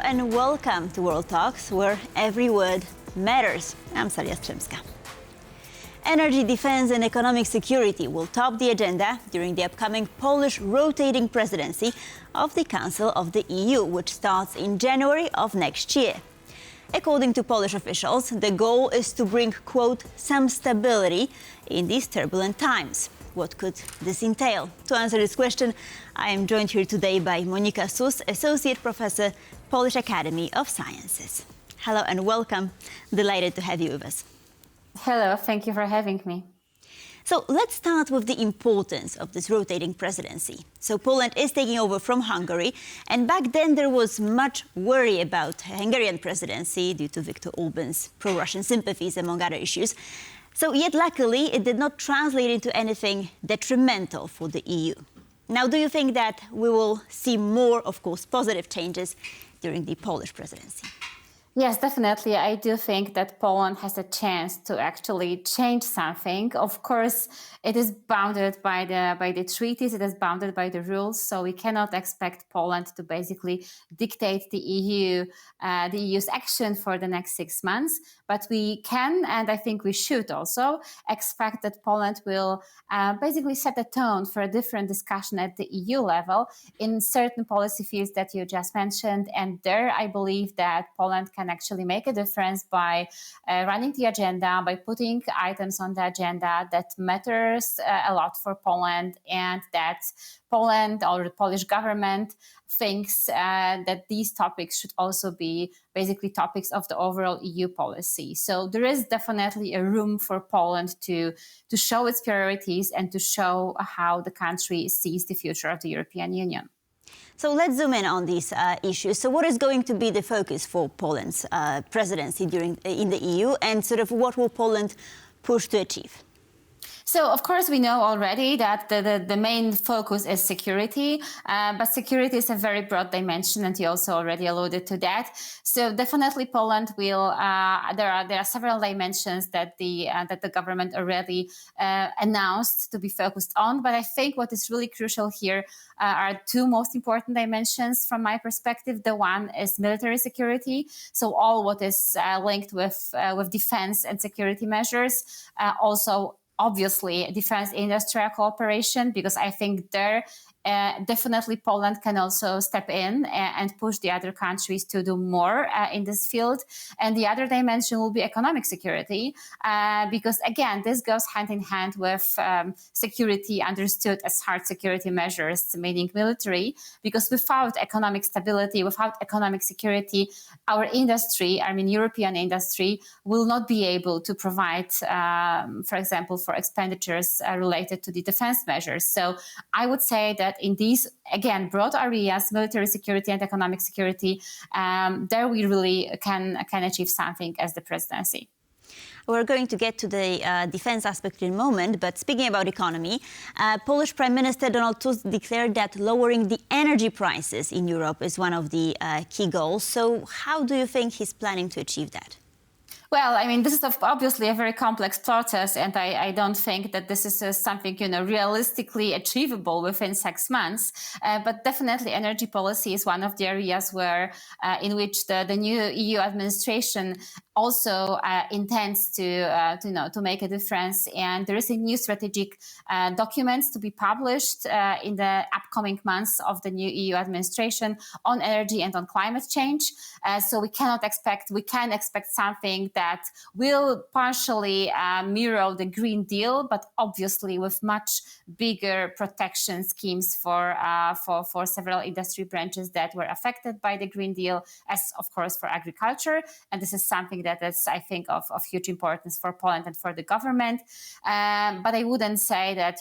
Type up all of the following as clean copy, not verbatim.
and welcome to World Talks, where every word matters. I'm Salia Strzemska. Energy, defense and economic security will top the agenda during the upcoming Polish rotating presidency of the Council of the EU, which starts in January of next year. According to Polish officials, the goal is to bring, quote, some stability in these turbulent times. What could this entail? To answer this question, I am joined here today by Monika Sus, Associate Professor, Polish Academy of Sciences. Hello and welcome. Delighted to have you with us. Hello, thank you for having me. So let's start with the importance of this rotating presidency. So Poland is taking over from Hungary, and back then there was much worry about Hungarian presidency due to Viktor Orban's pro-Russian sympathies, among other issues. So yet luckily it did not translate into anything detrimental for the EU. Now, do you think that we will see more, of course, positive changes during the Polish presidency? Yes, definitely. I do think that Poland has a chance to actually change something. Of course, it is bounded by the treaties. It is bounded by the rules. So we cannot expect Poland to basically dictate the EU's action for the next 6 months. But we can, and I think we should also, expect that Poland will basically set a tone for a different discussion at the EU level in certain policy fields that you just mentioned. And there, I believe that Poland can actually make a difference by running the agenda, by putting items on the agenda that matters a lot for Poland, and that Poland or the Polish government thinks that these topics should also be basically topics of the overall EU policy. So there is definitely a room for Poland to show its priorities and to show how the country sees the future of the European Union. So let's zoom in on these issues. So what is going to be the focus for Poland's presidency in the EU, and sort of what will Poland push to achieve? So, of course, we know already that the main focus is security, but security is a very broad dimension, and you also already alluded to that. So, definitely, Poland will. There are several dimensions that the government already announced to be focused on. But I think what is really crucial here are two most important dimensions from my perspective. The one is military security, so all what is linked with defense and security measures, also. Obviously, defense industrial cooperation, because I think there definitely Poland can also step in and push the other countries to do more in this field. And the other dimension will be economic security, because again, this goes hand in hand with security understood as hard security measures, meaning military, because without economic stability, without economic security, our industry, I mean European industry, will not be able to provide, for example, for expenditures related to the defense measures. So I would say that in these, again, broad areas, military security and economic security, there we really can achieve something as the presidency. We're going to get to the defense aspect in a moment, but speaking about economy, Polish Prime Minister Donald Tusk declared that lowering the energy prices in Europe is one of the key goals. So how do you think he's planning to achieve that? Well, I mean, this is obviously a very complex process, and I don't think that this is something, realistically achievable within 6 months. But definitely energy policy is one of the areas where, in which the new EU administration also intends to make a difference. And there is a new strategic document to be published in the upcoming months of the new EU administration on energy and on climate change. So we can expect something that will partially mirror the Green Deal, but obviously with much bigger protection schemes for several industry branches that were affected by the Green Deal, as of course for agriculture. And this is something that is, I think, of huge importance for Poland and for the government. But I wouldn't say that,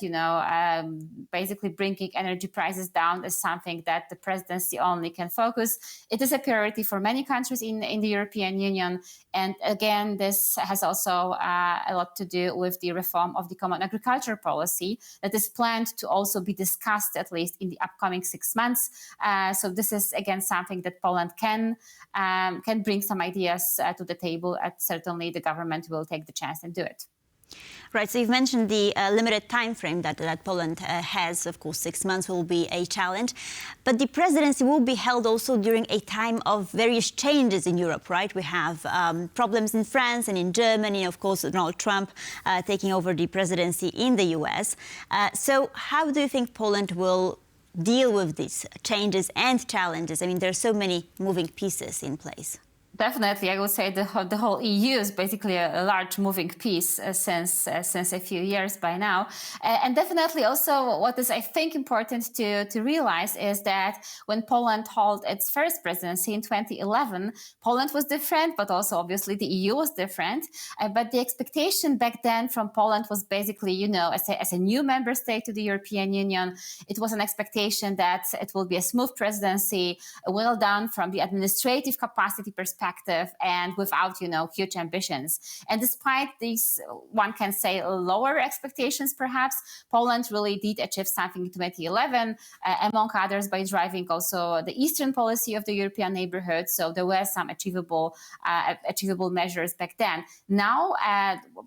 basically bringing energy prices down is something that the presidency only can focus. It is a priority for many countries in the European Union. And again, this has also a lot to do with the reform of the common agriculture policy that is planned to also be discussed at least in the upcoming 6 months. So this is, again, something that Poland can bring some ideas to the table, and certainly the government will take the chance and do it. Right, so you've mentioned the limited time frame that Poland has. Of course, 6 months will be a challenge. But the presidency will be held also during a time of various changes in Europe, right? We have problems in France and in Germany, of course, Donald Trump taking over the presidency in the US. So how do you think Poland will deal with these changes and challenges? I mean, there are so many moving pieces in place. Definitely, I would say the whole EU is basically a large moving piece since a few years by now. And definitely also what is, I think, important to realize is that when Poland held its first presidency in 2011, Poland was different, but also obviously the EU was different. But the expectation back then from Poland was basically, you know, as a new member state to the European Union, it was an expectation that it will be a smooth presidency, well done from the administrative capacity perspective, and without, you know, huge ambitions. And despite these, one can say, lower expectations, perhaps, Poland really did achieve something in 2011, among others by driving also the Eastern policy of the European neighborhood. So there were some achievable measures back then. Now,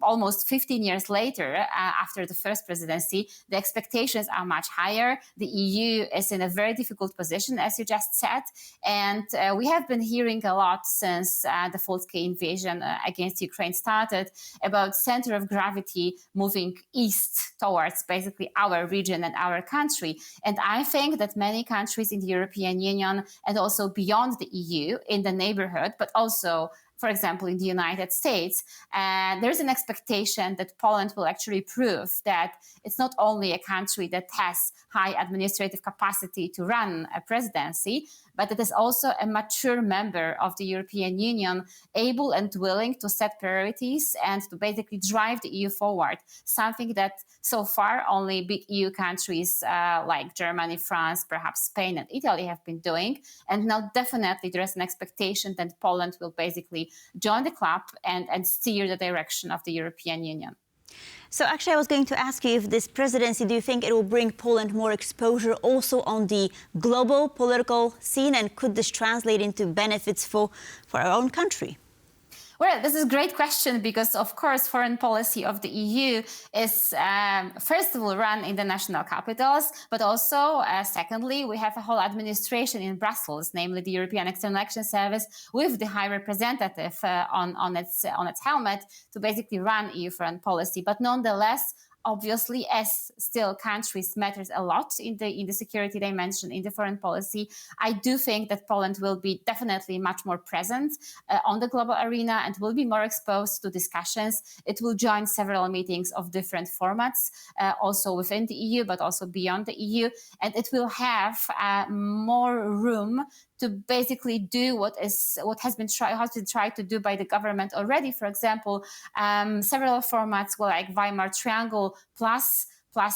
almost 15 years later, after the first presidency, the expectations are much higher. The EU is in a very difficult position, as you just said. And we have been hearing a lot since the full-scale invasion against Ukraine started about center of gravity moving east towards basically our region and our country. And I think that many countries in the European Union and also beyond the EU in the neighborhood, but also for example, in the United States, there's an expectation that Poland will actually prove that it's not only a country that has high administrative capacity to run a presidency, but it is also a mature member of the European Union, able and willing to set priorities and to basically drive the EU forward, something that so far only big EU countries like Germany, France, perhaps Spain and Italy have been doing. And now definitely there is an expectation that Poland will basically join the club and steer the direction of the European Union. So actually, I was going to ask you if this presidency, do you think it will bring Poland more exposure also on the global political scene? And could this translate into benefits for our own country? Well, this is a great question because, of course, foreign policy of the EU is, first of all, run in the national capitals, but also, secondly, we have a whole administration in Brussels, namely the European External Action Service, with the High Representative on its helmet to basically run EU foreign policy. But nonetheless, obviously, as still countries matters a lot in the security dimension, in the foreign policy, I do think that Poland will be definitely much more present on the global arena and will be more exposed to discussions. It will join several meetings of different formats, also within the EU, but also beyond the EU. And it will have more room to basically do what has been tried to do by the government already. For example, several formats were like Weimar Triangle plus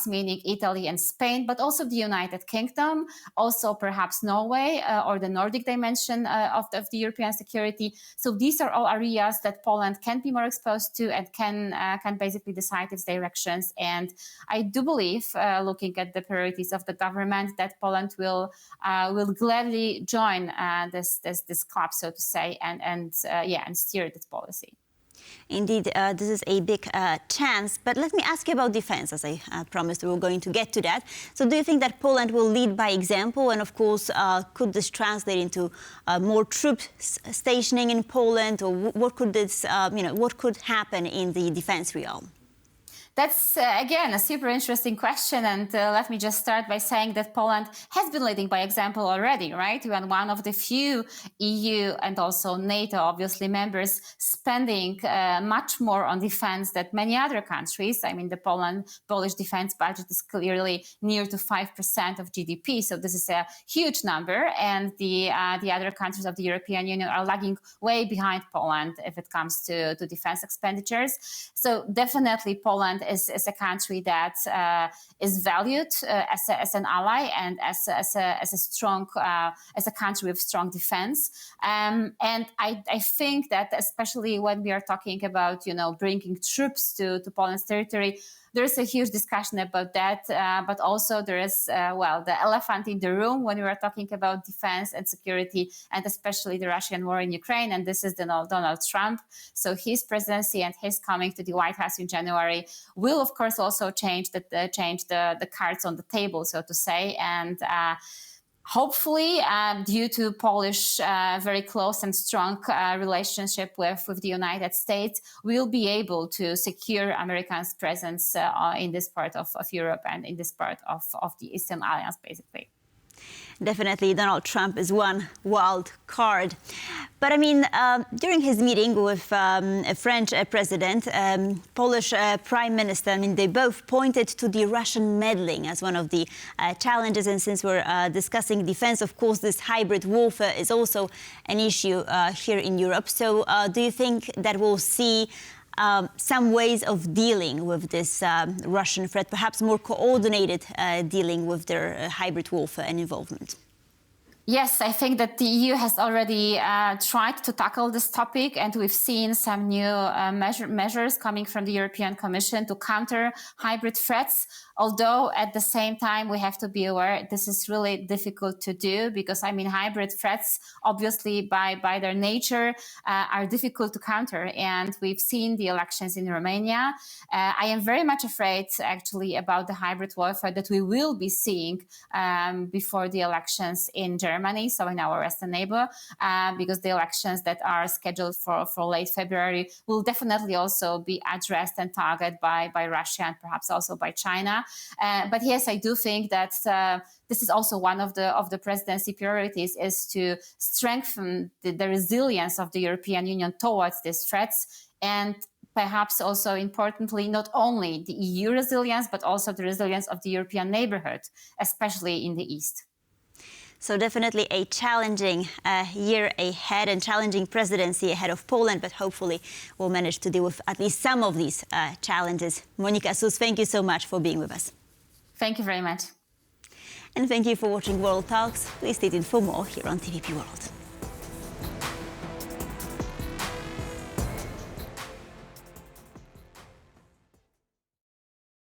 meaning Italy and Spain, but also the United Kingdom, also perhaps Norway or the Nordic dimension of the European security. So these are all areas that Poland can be more exposed to and can basically decide its directions. And I do believe, looking at the priorities of the government, that Poland will gladly join this club, so to say, and steer this policy. Indeed, this is a big chance. But let me ask you about defense, as I promised we were going to get to that. So do you think that Poland will lead by example? And of course, could this translate into more troops stationing in Poland? Or what could this, what could happen in the defense realm? That's, again, a super interesting question. And let me just start by saying that Poland has been leading by example already, right? We are one of the few EU and also NATO, obviously, members spending much more on defense than many other countries. I mean, the Polish defense budget is clearly near to 5% of GDP. So this is a huge number. And the other countries of the European Union are lagging way behind Poland if it comes to defense expenditures. So definitely Poland is a country that is valued as an ally and as a strong as a country with strong defense. And I think that especially when we are talking about bringing troops to Poland's territory, there's a huge discussion about that. But also there is, the elephant in the room when we are talking about defense and security, and especially the Russian war in Ukraine. And this is Donald Trump. So his presidency and his coming to the White House in January will, of course, also change the cards on the table, so to say. And hopefully, due to Polish very close and strong relationship with the United States, we'll be able to secure America's presence in this part of Europe and in this part of the Eastern Alliance, basically. Definitely, Donald Trump is one wild card. But I mean, during his meeting with a French president, Polish prime minister, I mean, they both pointed to the Russian meddling as one of the challenges. And since we're discussing defense, of course, this hybrid warfare is also an issue here in Europe. So do you think that we'll see some ways of dealing with this Russian threat, perhaps more coordinated dealing with their hybrid warfare and involvement? Yes, I think that the EU has already tried to tackle this topic, and we've seen some new measures coming from the European Commission to counter hybrid threats. Although at the same time, we have to be aware this is really difficult to do because, I mean, hybrid threats, obviously by their nature, are difficult to counter. And we've seen the elections in Romania. I am very much afraid, actually, about the hybrid warfare that we will be seeing before the elections in Germany, so in our western neighbor, because the elections that are scheduled for late February will definitely also be addressed and targeted by Russia and perhaps also by China. But yes, I do think that this is also one of the presidency priorities, is to strengthen the resilience of the European Union towards these threats, and perhaps also importantly, not only the EU resilience, but also the resilience of the European neighborhood, especially in the East. So definitely a challenging year ahead and challenging presidency ahead of Poland, but hopefully we'll manage to deal with at least some of these challenges. Monika Sus, thank you so much for being with us. Thank you very much. And thank you for watching World Talks. Please stay tuned for more here on TVP World.